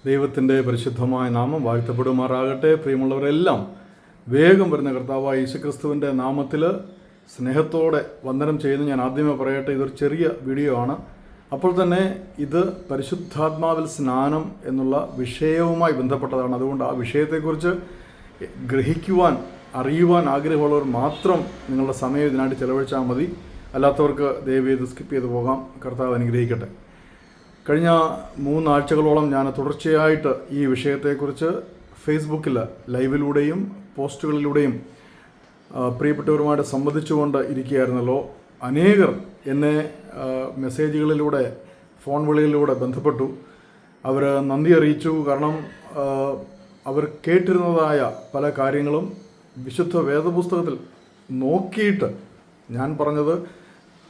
ദൈവത്തിൻ്റെ പരിശുദ്ധമായ നാമം വാഴ്ത്തപ്പെടുമാറാകട്ടെ. പ്രിയമുള്ളവരെല്ലാം, വേഗം വരുന്ന കർത്താവായ യേശുക്രിസ്തുവിൻ്റെ നാമത്തിൽ സ്നേഹത്തോടെ വന്ദനം ചെയ്യുന്നു. ഞാൻ ആദ്യമേ പറയട്ടെ, ഇതൊരു ചെറിയ വീഡിയോ ആണ്. അപ്പോൾ തന്നെ ഇത് പരിശുദ്ധാത്മാവിൽ സ്നാനം എന്നുള്ള വിഷയവുമായി ബന്ധപ്പെട്ടതാണ്. അതുകൊണ്ട് ആ വിഷയത്തെക്കുറിച്ച് ഗ്രഹിക്കുവാൻ, അറിയുവാൻ ആഗ്രഹമുള്ളവർ മാത്രം നിങ്ങളുടെ സമയം ഇതിനായിട്ട് ചെലവഴിച്ചാൽ മതി. അല്ലാത്തവർക്ക് ദയവേത് സ്കിപ്പ് ചെയ്ത് പോകാം. കർത്താവ് അനുഗ്രഹിക്കട്ടെ. കഴിഞ്ഞ 3 ആഴ്ചകളോളം ഞാൻ തുടർച്ചയായിട്ട് ഈ വിഷയത്തെക്കുറിച്ച് ഫേസ്ബുക്കിൽ ലൈവിലൂടെയും പോസ്റ്റുകളിലൂടെയും പ്രിയപ്പെട്ടവരുമായിട്ട് സംവദിച്ചുകൊണ്ട് ഇരിക്കുകയായിരുന്നല്ലോ. അനേകർ എന്നെ മെസ്സേജുകളിലൂടെ, ഫോൺ വിളികളിലൂടെ ബന്ധപ്പെട്ടു. അവർ നന്ദി അറിയിച്ചു. കാരണം അവർ കേട്ടിരുന്നതായ പല കാര്യങ്ങളും വിശുദ്ധ വേദപുസ്തകത്തിൽ നോക്കിയിട്ട് ഞാൻ പറഞ്ഞത്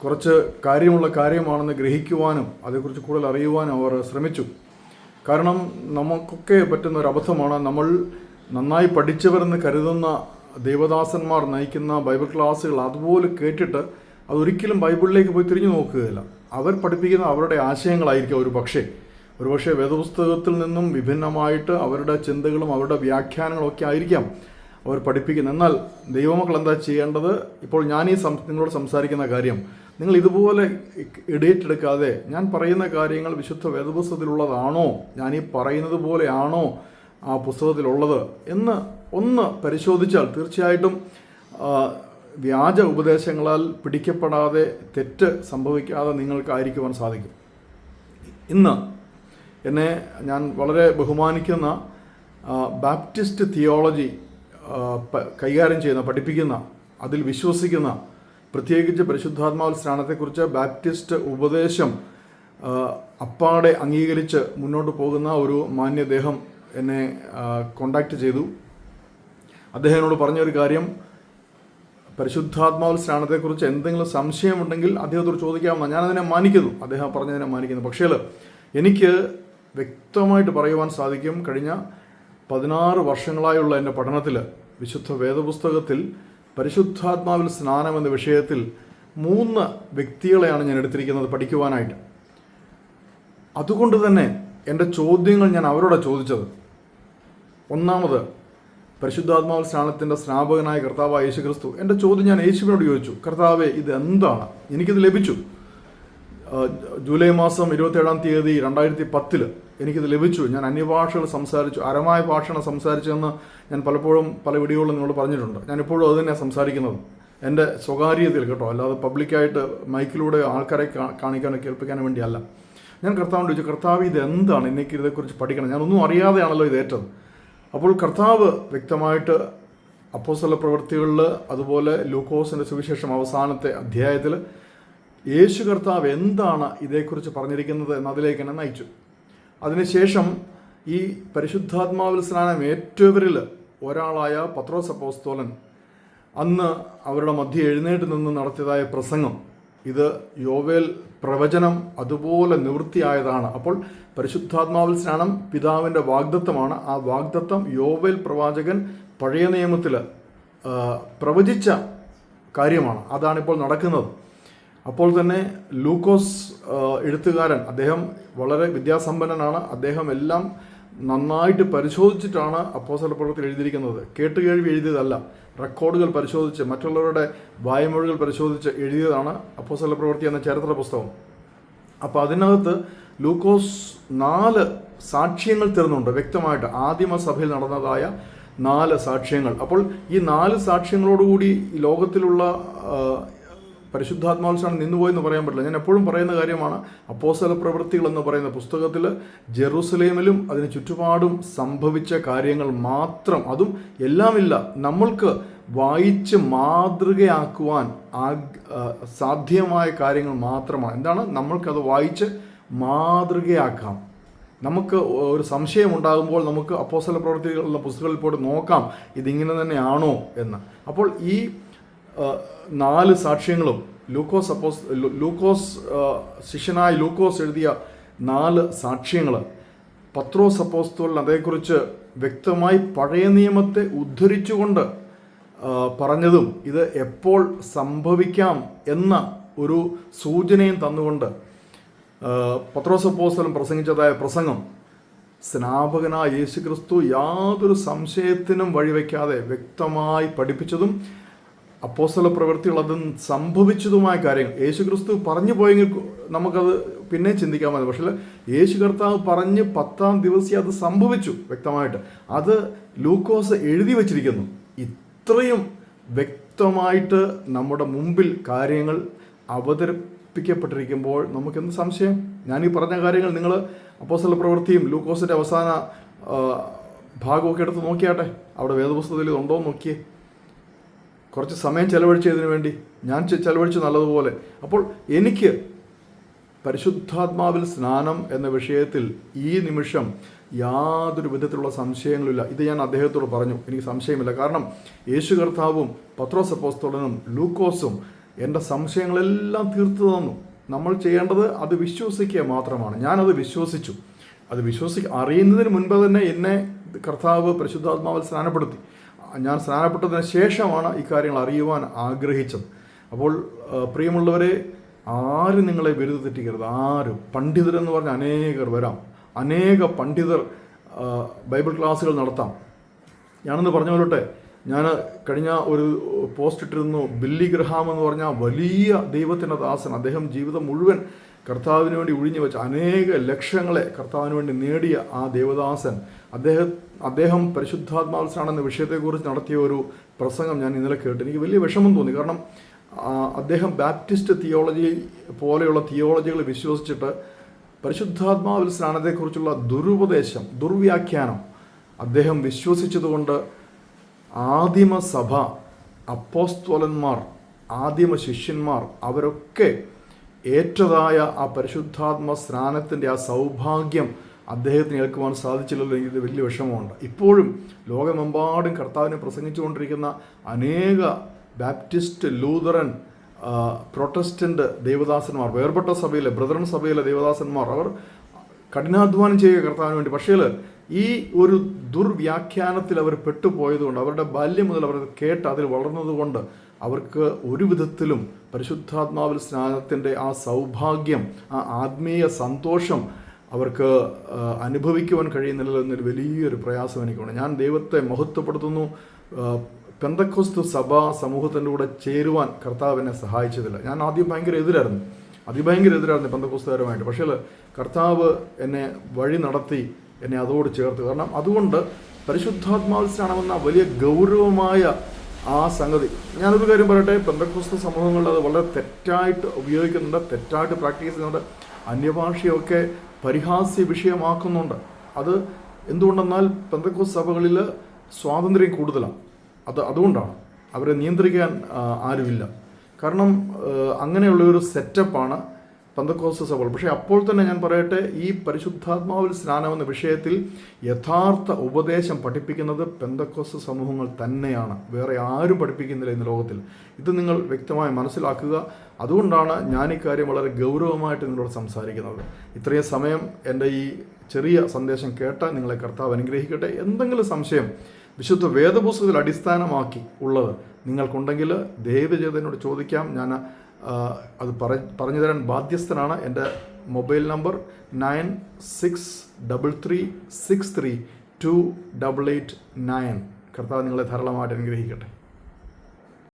കുറച്ച് കാര്യമുള്ള കാര്യമാണെന്ന് ഗ്രഹിക്കുവാനും അതേക്കുറിച്ച് കൂടുതൽ അറിയുവാനും അവർ ശ്രമിച്ചു. കാരണം നമുക്കൊക്കെ പറ്റുന്ന ഒരു അബദ്ധമാണ്, നമ്മൾ നന്നായി പഠിച്ചവരെന്ന് കരുതുന്ന ദേവദാസന്മാർ നയിക്കുന്ന ബൈബിൾ ക്ലാസ്സുകൾ അതുപോലെ കേട്ടിട്ട് അതൊരിക്കലും ബൈബിളിലേക്ക് പോയി തിരിഞ്ഞു നോക്കുകയില്ല. അവർ പഠിപ്പിക്കുന്ന അവരുടെ ആശയങ്ങളായിരിക്കും ഒരുപക്ഷെ വേദപുസ്തകത്തിൽ നിന്നും വിഭിന്നമായിട്ട് അവരുടെ ചിന്തകളും അവരുടെ വ്യാഖ്യാനങ്ങളൊക്കെ ആയിരിക്കാം അവർ പഠിപ്പിക്കുന്നത്. എന്നാൽ ദൈവമക്കൾ എന്താ ചെയ്യേണ്ടത്? ഇപ്പോൾ ഞാൻ നിങ്ങളോട് സംസാരിക്കുന്ന കാര്യം നിങ്ങൾ ഇതുപോലെ എടുക്കാതെ, ഞാൻ പറയുന്ന കാര്യങ്ങൾ വിശുദ്ധ വേദപുസ്തകത്തിലുള്ളതാണോ, ഞാൻ പറയുന്നത് പോലെയാണോ ആ പുസ്തകത്തിലുള്ളത് എന്ന് ഒന്ന് പരിശോധിച്ചാൽ തീർച്ചയായിട്ടും വ്യാജ ഉപദേശങ്ങളാൽ പിടിക്കപ്പെടാതെ, തെറ്റ് സംഭവിക്കാതെ നിങ്ങൾക്കായിരിക്കുവാൻ സാധിക്കും. ഇന്ന് എന്നെ ഞാൻ വളരെ ബഹുമാനിക്കുന്ന ബാപ്റ്റിസ്റ്റ് തിയോളജി കൈകാര്യം ചെയ്യുന്ന, പഠിപ്പിക്കുന്ന, അതിൽ വിശ്വസിക്കുന്ന, പ്രത്യേകിച്ച് പരിശുദ്ധാത്മാവിൽ സ്നാനത്തെക്കുറിച്ച് ബാപ്റ്റിസ്റ്റ് ഉപദേശം അപ്പാടെ അംഗീകരിച്ച് മുന്നോട്ട് പോകുന്ന ഒരു മാന്യദേഹം എന്നെ കോണ്ടാക്റ്റ് ചെയ്തു. അദ്ദേഹം എന്നോട് പറഞ്ഞൊരു കാര്യം, പരിശുദ്ധാത്മാവിൽ സ്നാനത്തെക്കുറിച്ച് എന്തെങ്കിലും സംശയമുണ്ടെങ്കിൽ അദ്ദേഹത്തോട് ചോദിക്കാമെന്ന്. ഞാനതിനെ മാനിക്കുന്നു, അദ്ദേഹം പറഞ്ഞതിനെ മാനിക്കുന്നു. പക്ഷേ എനിക്ക് വ്യക്തമായിട്ട് പറയുവാൻ സാധിക്കും, കഴിഞ്ഞ 16 വർഷങ്ങളായുള്ള എൻ്റെ പഠനത്തിൽ വിശുദ്ധ വേദപുസ്തകത്തിൽ പരിശുദ്ധാത്മാവിൽ സ്നാനം എന്ന വിഷയത്തിൽ 3 വ്യക്തികളെയാണ് ഞാൻ എടുത്തിരിക്കുന്നത് പഠിക്കുവാനായിട്ട്. അതുകൊണ്ട് തന്നെ എൻ്റെ ചോദ്യങ്ങൾ ഞാൻ അവരോട് ചോദിച്ചത്, ഒന്നാമത് പരിശുദ്ധാത്മാവിൽ സ്നാനത്തിൻ്റെ സ്നാപകനായ കർത്താവായ യേശുക്രിസ്തു. എൻ്റെ ചോദ്യം ഞാൻ യേശുവിനോട് ചോദിച്ചു, കർത്താവേ, ഇതെന്താണ്? എനിക്കിത് ലഭിച്ചു. ജൂലൈ മാസം 27-ാം തീയതി 2010 എനിക്കിത് ലഭിച്ചു. ഞാൻ അന്യഭാഷകൾ സംസാരിച്ചു, അരമായ ഭാഷയാണ് സംസാരിച്ചതെന്ന് ഞാൻ പലപ്പോഴും പല വീഡിയോകളിലും നിങ്ങളോട് പറഞ്ഞിട്ടുണ്ട്. ഞാനിപ്പോഴും അത് തന്നെയാണ് സംസാരിക്കുന്നത്, എൻ്റെ സ്വകാര്യതയിൽ കേട്ടോ, അല്ലാതെ പബ്ലിക്കായിട്ട് മൈക്കിലൂടെ ആൾക്കാരെ കാണിക്കാനോ കേൾപ്പിക്കാനോ വേണ്ടിയല്ല. ഞാൻ കർത്താവിനോട് ചോദിച്ചു, കർത്താവ് ഇതെന്താണ്? എനിക്ക് ഇതേക്കുറിച്ച് പഠിക്കണം, ഞാനൊന്നും അറിയാതെയാണല്ലോ ഇതേറ്റത്. അപ്പോൾ കർത്താവ് വ്യക്തമായിട്ട് അപ്പോസ്തല പ്രവൃത്തികളിൽ, അതുപോലെ ലൂക്കോസിൻ്റെ സുവിശേഷം അവസാനത്തെ അധ്യായത്തിൽ യേശു കർത്താവ് എന്താണ് ഇതേക്കുറിച്ച് പറഞ്ഞിരിക്കുന്നത് എന്നതിലേക്ക് എന്നെ നയിച്ചു. അതിനുശേഷം ഈ പരിശുദ്ധാത്മാവിൽ സ്നാനം ഏറ്റവരിൽ ഒരാളായ പത്രോസ് അപ്പോസ്തലൻ അന്ന് അവരുടെ മധ്യ എഴുന്നേറ്റ് നിന്ന് നടത്തിയതായ പ്രസംഗം, ഇത് യോവേൽ പ്രവചനം അതുപോലെ നിവൃത്തിയായതാണ്. അപ്പോൾ പരിശുദ്ധാത്മാവിൽ സ്നാനം പിതാവിൻ്റെ വാഗ്ദത്തമാണ്. ആ വാഗ്ദത്തം യോവേൽ പ്രവാചകൻ പഴയ നിയമത്തിൽ പ്രവചിച്ച കാര്യമാണ്. അതാണിപ്പോൾ നടക്കുന്നത്. അപ്പോൾ തന്നെ ലൂക്കോസ് എഴുത്തുകാരൻ, അദ്ദേഹം വളരെ വിദ്യാസമ്പന്നനാണ്. അദ്ദേഹം എല്ലാം നന്നായിട്ട് പരിശോധിച്ചിട്ടാണ് അപ്പോസ്തല പ്രവൃത്തിയിൽ എഴുതിയിരിക്കുന്നത്. കേട്ടുകേഴ്വി എഴുതിയതല്ല, റെക്കോർഡുകൾ പരിശോധിച്ച്, മറ്റുള്ളവരുടെ വായ്മൊഴികൾ പരിശോധിച്ച് എഴുതിയതാണ് അപ്പോസ്തല പ്രവൃത്തി എന്ന ചരിത്ര പുസ്തകം. അപ്പോൾ അതിനകത്ത് ലൂക്കോസ് 4 സാക്ഷ്യങ്ങൾ തരുന്നുണ്ട് വ്യക്തമായിട്ട്, ആദിമസഭയിൽ നടന്നതായ 4 സാക്ഷ്യങ്ങൾ. അപ്പോൾ ഈ 4 സാക്ഷ്യങ്ങളോടുകൂടി ലോകത്തിലുള്ള പരിശുദ്ധാത്മാവിൽ നിന്നുപോയെന്ന് പറയാൻ പറ്റില്ല. ഞാൻ എപ്പോഴും പറയുന്ന കാര്യമാണ്, അപ്പോസ്തല പ്രവൃത്തികൾ എന്ന് പറയുന്ന പുസ്തകത്തിൽ ജെറുസലേമിലും അതിന് ചുറ്റുപാടും സംഭവിച്ച കാര്യങ്ങൾ മാത്രം, അതും എല്ലാമില്ല, നമ്മൾക്ക് വായിച്ച് മാതൃകയാക്കുവാൻ സാധ്യമായ കാര്യങ്ങൾ മാത്രമാണ്. എന്താണ്? നമ്മൾക്കത് വായിച്ച് മാതൃകയാക്കാം. നമുക്ക് ഒരു സംശയം ഉണ്ടാകുമ്പോൾ നമുക്ക് അപ്പോസ്തല പ്രവൃത്തികളുള്ള പുസ്തകങ്ങളിൽ പോയിട്ട് നോക്കാം, ഇതിങ്ങനെ തന്നെയാണോ എന്ന്. അപ്പോൾ ഈ 4 സാക്ഷ്യങ്ങളും ലൂക്കോസ് ശിഷ്യനായ ലൂക്കോസ് എഴുതിയ 4 സാക്ഷ്യങ്ങൾ, പത്രോസ് അപ്പോസ്തലൻ അതേക്കുറിച്ച് വ്യക്തമായി പഴയ നിയമത്തെ ഉദ്ധരിച്ചുകൊണ്ട് പറഞ്ഞതും ഇത് എപ്പോൾ സംഭവിക്കാം എന്ന ഒരു സൂചനയും തന്നുകൊണ്ട് പത്രോസ് അപ്പോസ്തലൻ പ്രസംഗിച്ചതായ പ്രസംഗം സ്നാപകനായ യേശുക്രിസ്തു യാതൊരു സംശയത്തിനും വഴിവെക്കാതെ വ്യക്തമായി പഠിപ്പിച്ചതും അപ്പോസ്തല പ്രവൃത്തികൾ അത് സംഭവിച്ചതുമായ കാര്യങ്ങൾ യേശുക്രിസ്തു പറഞ്ഞു പോയെങ്കിൽ നമുക്കത് പിന്നെ ചിന്തിക്കാൻ മതി. പക്ഷേ യേശു കർത്താവ് പറഞ്ഞ് 10-ാം ദിവസം അത് സംഭവിച്ചു വ്യക്തമായിട്ട്. അത് ലൂക്കോസ് എഴുതി വച്ചിരിക്കുന്നു. ഇത്രയും വ്യക്തമായിട്ട് നമ്മുടെ മുമ്പിൽ കാര്യങ്ങൾ അവതരിപ്പിക്കപ്പെട്ടിരിക്കുമ്പോൾ നമുക്കെന്ത് സംശയം? ഞാനീ പറഞ്ഞ കാര്യങ്ങൾ നിങ്ങൾ അപ്പോസ്തല പ്രവൃത്തിയും ലൂക്കോസിൻ്റെ അവസാന ഭാഗമൊക്കെ എടുത്ത് നോക്കിയാട്ടെ. അവിടെ വേദപുസ്തകത്തിൽ ഉണ്ടോ എന്ന് നോക്കിയേ. കുറച്ച് സമയം ചെലവഴിച്ചതിന് വേണ്ടി ഞാൻ ചെലവഴിച്ചു നല്ലതുപോലെ. അപ്പോൾ എനിക്ക് പരിശുദ്ധാത്മാവിൽ സ്നാനം എന്ന വിഷയത്തിൽ ഈ നിമിഷം യാതൊരു വിധത്തിലുള്ള സംശയങ്ങളില്ല. ഇത് ഞാൻ അദ്ദേഹത്തോട് പറഞ്ഞു, എനിക്ക് സംശയമില്ല. കാരണം യേശു കർത്താവും പത്രോസ് അപ്പോസ്തലനും ലൂക്കോസും എൻ്റെ സംശയങ്ങളെല്ലാം തീർത്തു തന്നു. നമ്മൾ ചെയ്യേണ്ടത് അത് വിശ്വസിക്കുക മാത്രമാണ്. ഞാനത് വിശ്വസിച്ചു. അത് അറിയുന്നതിന് മുൻപ് തന്നെ എന്നെ കർത്താവ് പരിശുദ്ധാത്മാവിൽ സ്നാനപ്പെടുത്തി. ഞാൻ സ്നാനപ്പെട്ടതിന് ശേഷമാണ് ഈ കാര്യങ്ങൾ അറിയുവാൻ ആഗ്രഹിച്ചത്. അപ്പോൾ പ്രിയമുള്ളവരെ, ആരും നിങ്ങളെ വിരുദ്ധ തെറ്റിക്കരുത്. ആരും പണ്ഡിതരെന്ന് പറഞ്ഞ അനേകർ വരാം. അനേക പണ്ഡിതർ ബൈബിൾ ക്ലാസ്സുകൾ നടത്താം. ഞാനൊന്ന് പറഞ്ഞു കൊള്ളട്ടെ. ഞാൻ കഴിഞ്ഞ ഒരു പോസ്റ്റ് ഇട്ടിരുന്നു. ബില്ലി ഗ്രഹാം എന്ന് പറഞ്ഞാൽ വലിയ ദൈവത്തിൻ്റെ ദാസൻ. അദ്ദേഹം ജീവിതം മുഴുവൻ കർത്താവിന് വേണ്ടി ഒഴിഞ്ഞു വെച്ച അനേക ലക്ഷങ്ങളെ കർത്താവിന് വേണ്ടി നേടിയ ആ ദേവദാസൻ, അദ്ദേഹം പരിശുദ്ധാത്മാവിൽ സ്നാനം എന്ന വിഷയത്തെക്കുറിച്ച് നടത്തിയ ഒരു പ്രസംഗം ഞാൻ ഇന്നലെ കേട്ട് എനിക്ക് വലിയ വിഷമം തോന്നി. കാരണം അദ്ദേഹം ബാപ്റ്റിസ്റ്റ് തിയോളജി പോലെയുള്ള തിയോളജികൾ വിശ്വസിച്ചിട്ട് പരിശുദ്ധാത്മാവിൽ സ്നാനത്തെക്കുറിച്ചുള്ള ദുർവ്യാഖ്യാനം അദ്ദേഹം വിശ്വസിച്ചതുകൊണ്ട് ആദിമ സഭ, അപ്പോസ്തലന്മാർ, ആദിമ ശിഷ്യന്മാർ അവരൊക്കെ ഏറ്റതായ ആ പരിശുദ്ധാത്മ സ്നാനത്തിൻ്റെ ആ സൗഭാഗ്യം അദ്ദേഹത്തിന് ഏൽക്കുവാൻ സാധിച്ചില്ലല്ലോ. ഇത് വലിയ വിഷമമുണ്ട്. ഇപ്പോഴും ലോകമെമ്പാടും കർത്താവിനെ പ്രസംഗിച്ചുകൊണ്ടിരിക്കുന്ന അനേക ബാപ്റ്റിസ്റ്റ്, ലൂതറൻ, പ്രൊട്ടസ്റ്റൻ്റ് ദേവദാസന്മാർ, വേർപെട്ട സഭയിലെ ബ്രദറൻ സഭയിലെ ദേവദാസന്മാർ, അവർ കഠിനാധ്വാനം ചെയ്യുക കർത്താവിന് വേണ്ടി. പക്ഷേ ഈ ഒരു ദുർവ്യാഖ്യാനത്തിൽ അവർ പെട്ടുപോയതുകൊണ്ട്, അവരുടെ ബാല്യം മുതൽ അവർ കേട്ട് അതിൽ വളർന്നതുകൊണ്ട് അവർക്ക് ഒരു വിധത്തിലും പരിശുദ്ധാത്മാവിൽ സ്നാനത്തിൻ്റെ ആ സൗഭാഗ്യം, ആ ആത്മീയ സന്തോഷം അവർക്ക് അനുഭവിക്കുവാൻ കഴിയുന്നില്ല എന്നൊരു വലിയൊരു പ്രയാസം എനിക്കുണ്ട്. ഞാൻ ദൈവത്തെ മഹത്വപ്പെടുത്തുന്നു. പെന്തക്കോസ്ത് സഭാ സമൂഹത്തിൻ്റെ കൂടെ ചേരുവാൻ കർത്താവ് എന്നെ സഹായിച്ചതില്ല. ഞാൻ ആദ്യം ഭയങ്കര എതിരായിരുന്നു പെന്തക്കോസ്തുകാരുമായിട്ട്. പക്ഷേ കർത്താവ് എന്നെ വഴി നടത്തി, എന്നെ അതോട് ചേർത്ത്. കാരണം അതുകൊണ്ട് പരിശുദ്ധാത്മാവിൽ സ്നാനമെന്ന വലിയ ഗൗരവമായ ആ സംഗതി, ഞാനൊരു കാര്യം പറയട്ടെ, പെന്തക്കോസ്ത് സമൂഹങ്ങളിൽ അത് വളരെ തെറ്റായിട്ട് ഉപയോഗിക്കുന്നുണ്ട്, തെറ്റായിട്ട് പ്രാക്ടീസ് ചെയ്യുന്നുണ്ട്. അന്യഭാഷയൊക്കെ പരിഹാസ്യ വിഷയമാക്കുന്നുണ്ട്. അത് എന്തുകൊണ്ടെന്നാൽ പെന്തക്കോസ്ത് സഭകളിൽ സ്വാതന്ത്ര്യം കൂടുതലാണ്. അതുകൊണ്ടാണ് അവരെ നിയന്ത്രിക്കാൻ ആരുമില്ല. കാരണം അങ്ങനെയുള്ളൊരു സെറ്റപ്പാണ് പെന്തക്കോസ്ത് സഭകൾ. പക്ഷേ അപ്പോൾ തന്നെ ഞാൻ പറയട്ടെ, ഈ പരിശുദ്ധാത്മാവിൽ സ്നാനമെന്ന വിഷയത്തിൽ യഥാർത്ഥ ഉപദേശം പഠിപ്പിക്കുന്നത് പെന്തക്കോസ്ത് സമൂഹങ്ങൾ തന്നെയാണ്. വേറെ ആരും പഠിപ്പിക്കുന്നില്ല ഇന്ന് ലോകത്തിൽ. ഇത് നിങ്ങൾ വ്യക്തമായി മനസ്സിലാക്കുക. അതുകൊണ്ടാണ് ഞാൻ ഇക്കാര്യം വളരെ ഗൗരവമായിട്ട് നിങ്ങളോട് സംസാരിക്കുന്നത്. ഇത്രയും സമയം എൻ്റെ ഈ ചെറിയ സന്ദേശം കേട്ട നിങ്ങളെ കർത്താവ് അനുഗ്രഹിക്കട്ടെ. എന്തെങ്കിലും സംശയം വിശുദ്ധ വേദപുസ്തകത്തിൽ അടിസ്ഥാനമാക്കി ഉള്ളത് നിങ്ങൾക്കുണ്ടെങ്കിൽ ദൈവജനോട് ചോദിക്കാം. ഞാൻ അത് പറഞ്ഞു തരാൻ ബാധ്യസ്ഥനാണ്. എൻ്റെ മൊബൈൽ നമ്പർ 9633632889. കർത്താവ് നിങ്ങളെ ധാരാളമായിട്ട് അനുഗ്രഹിക്കട്ടെ.